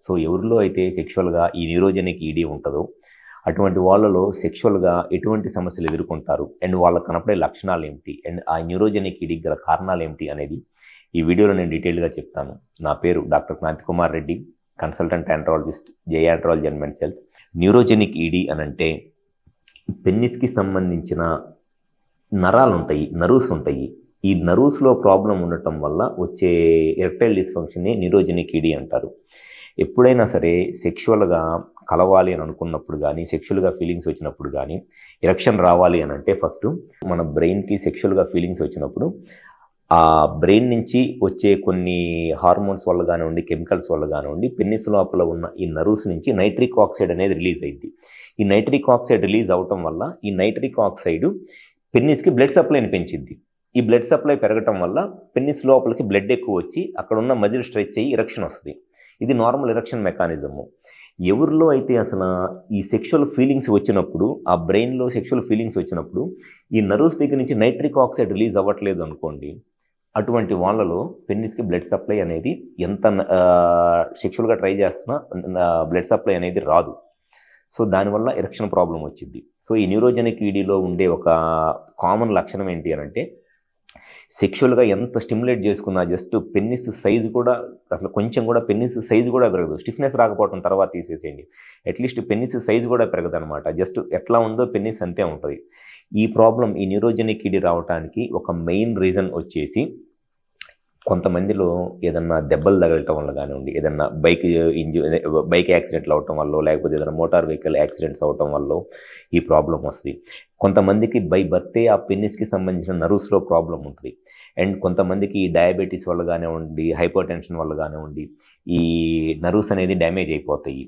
So ఎవరిలో అయితే సెక్షువల్గా ఈ న్యూరోజెనిక్ ఈడీ ఉంటుందో అటువంటి వాళ్ళలో సెక్షువల్గా ఎటువంటి సమస్యలు ఎదుర్కొంటారు అండ్ వాళ్ళకు కనపడే లక్షణాలు ఏమిటి అండ్ ఆ న్యూరోజెనిక్ ఈడీకి గల కారణాలు ఏమిటి అనేది ఈ వీడియోలో నేను డీటెయిల్గా చెప్తాను. నా పేరు doctor Kranti Kumar Reddy, consultant andrologist, జేఆండ్రాలజీ and men's health. Neurogenic ED అనంటే పెన్నిస్కి సంబంధించిన నరాలు ఉంటాయి, నర్వ్స్ ఉంటాయి. ఈ నర్వ్స్లో ప్రాబ్లం ఉండటం వల్ల వచ్చే ఎరెక్టైల్ డిస్ఫంక్షన్ని న్యూరోజెనిక్ ఈడీ అంటారు. ఎప్పుడైనా సరే సెక్షువల్గా కలవాలి అని అనుకున్నప్పుడు కానీ, సెక్షువల్గా ఫీలింగ్స్ వచ్చినప్పుడు కానీ, ఎరెక్షన్ రావాలి అని అంటే ఫస్ట్ మన బ్రెయిన్కి సెక్షువల్గా ఫీలింగ్స్ వచ్చినప్పుడు ఆ బ్రెయిన్ నుంచి వచ్చే కొన్ని హార్మోన్స్ వల్ల కానివ్వండి, కెమికల్స్ వల్ల కానివ్వండి, పెన్నిస్ లోపల ఉన్న ఈ నర్వ్స్ నుంచి నైట్రిక్ ఆక్సైడ్ అనేది రిలీజ్ అయింది. ఈ నైట్రిక్ ఆక్సైడ్ రిలీజ్ అవటం వల్ల ఈ నైట్రిక్ ఆక్సైడ్ పెన్నిస్కి బ్లడ్ సప్లైని పెంచింది. ఈ బ్లడ్ సప్లై పెరగటం వల్ల పెన్నిస్ లోపలికి బ్లడ్ ఎక్కువ వచ్చి అక్కడ ఉన్న మజిల్ స్ట్రెచ్ అయ్యి ఎరెక్షన్ వస్తుంది. ఇది నార్మల్ ఎరెక్షన్ మెకానిజము. ఎవరిలో అయితే అసలు ఈ సెక్షువల్ ఫీలింగ్స్ వచ్చినప్పుడు, ఆ బ్రెయిన్లో సెక్షువల్ ఫీలింగ్స్ వచ్చినప్పుడు ఈ నర్వ్స్ దగ్గర నుంచి నైట్రిక్ ఆక్సైడ్ రిలీజ్ అవ్వట్లేదు అనుకోండి, అటువంటి వాళ్ళలో పెన్నిస్కి బ్లడ్ సప్లై అనేది ఎంత సెక్షువల్గా ట్రై చేస్తున్నా బ్లడ్ సప్లై అనేది రాదు. సో దానివల్ల ఎరెక్షన్ ప్రాబ్లం వచ్చింది. సో ఈ న్యూరోజెనిక్ ఈడీలో ఉండే ఒక కామన్ లక్షణం ఏంటి అని అంటే సెక్షువల్గా ఎంత స్టిమ్యులేట్ చేసుకున్నా జస్ట్ పెన్నిస్ సైజు కూడా అసలు కొంచెం కూడా పెన్నిస్ సైజు కూడా పెరగదు. స్టిఫ్నెస్ రాకపోవడం తర్వాత తీసేసేయండి, అట్లీస్ట్ పెన్నిస్ సైజు కూడా పెరగదు అనమాట. జస్ట్ ఎట్లా ఉందో పెన్నిస్ అంతే ఉంటుంది. ఈ ప్రాబ్లం, ఈ న్యూరోజెనిక్ ఈడీ రావడానికి ఒక మెయిన్ రీజన్ వచ్చేసి కొంతమందిలో ఏదన్నా దెబ్బలు తగలటం వల్ల కానివ్వండి, ఏదన్నా బైక్ యాక్సిడెంట్లు అవటం వల్ల, లేకపోతే ఏదైనా మోటార్ వెహికల్ యాక్సిడెంట్స్ అవటం వల్ల ఈ ప్రాబ్లం వస్తుంది. కొంతమందికి బై బర్తే ఆ పెన్నిస్కి సంబంధించిన నర్వ్స్లో ప్రాబ్లం ఉంటుంది. అండ్ కొంతమందికి డయాబెటీస్ వల్ల కానివ్వండి, హైపర్ టెన్షన్ వల్ల కానివ్వండి ఈ నర్వ్స్ అనేది డ్యామేజ్ అయిపోతాయి.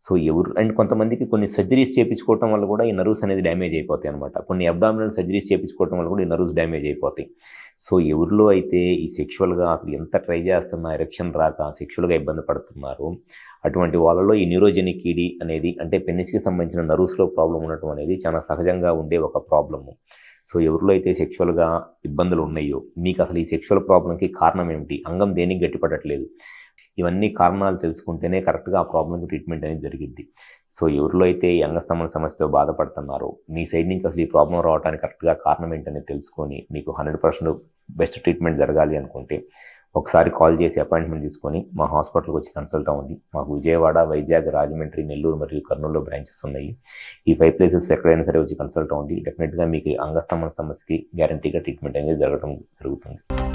సో అండ్ కొంతమందికి కొన్ని సర్జరీస్ చేయించుకోవటం వల్ల కూడా ఈ నర్వ్స్ అనేది డ్యామేజ్ అయిపోతాయి అనమాట. కొన్ని అబ్డామినల్ సర్జరీస్ చేయించుకోవటం వల్ల కూడా ఈ నర్వ్స్ డ్యామేజ్ అయిపోతాయి. సో ఎవరిలో అయితే ఈ సెక్షువల్గా అసలు ఎంత ట్రై చేస్తున్నా ఎరెక్షన్ రాక సెక్షువల్గా ఇబ్బంది పడుతున్నారు, అటువంటి వాళ్ళలో ఈ న్యూరోజెనిక్ ఈడీ అనేది అంటే పెన్నిస్కి సంబంధించిన నర్వ్స్లో ప్రాబ్లం ఉండటం అనేది చాలా సహజంగా ఉండే ఒక ప్రాబ్లము. సో ఎవరిలో అయితే సెక్షువల్గా ఇబ్బందులు ఉన్నాయో, మీకు అసలు ఈ సెక్షువల్ ప్రాబ్లంకి కారణం ఏమిటి, అంగం దేనికి గట్టిపడట్లేదు, ఇవన్నీ కారణాలు తెలుసుకుంటేనే కరెక్ట్గా ఆ ప్రాబ్లంకి ట్రీట్మెంట్ అనేది జరిగిద్ది. సో ఎవరిలో అయితే ఈ అంగస్తంభన సమస్యతో బాధపడుతున్నారో, మీ సైడ్ నుంచి అసలు ఈ ప్రాబ్లం రావడానికి కరెక్ట్గా కారణం ఏంటనేది తెలుసుకొని మీకు 100% బెస్ట్ ట్రీట్మెంట్ జరగాలి అనుకుంటే ఒకసారి కాల్ చేసి అపాయింట్మెంట్ తీసుకొని మా హాస్పిటల్కి వచ్చి కన్సల్ట్ అవ్వండి. మాకు విజయవాడ, వైజాగ్, రాజమండ్రి, నెల్లూరు మరియు కర్నూలులో బ్రాంచెస్ ఉన్నాయి. ఈ 5 ప్లేసెస్ ఎక్కడైనా సరే వచ్చి కన్సల్ట్ అవ్వండి. డెఫినెట్గా మీకు అంగస్తంభన సమస్యకి గ్యారంటీగా ట్రీట్మెంట్ అనేది జరుగుతుంది.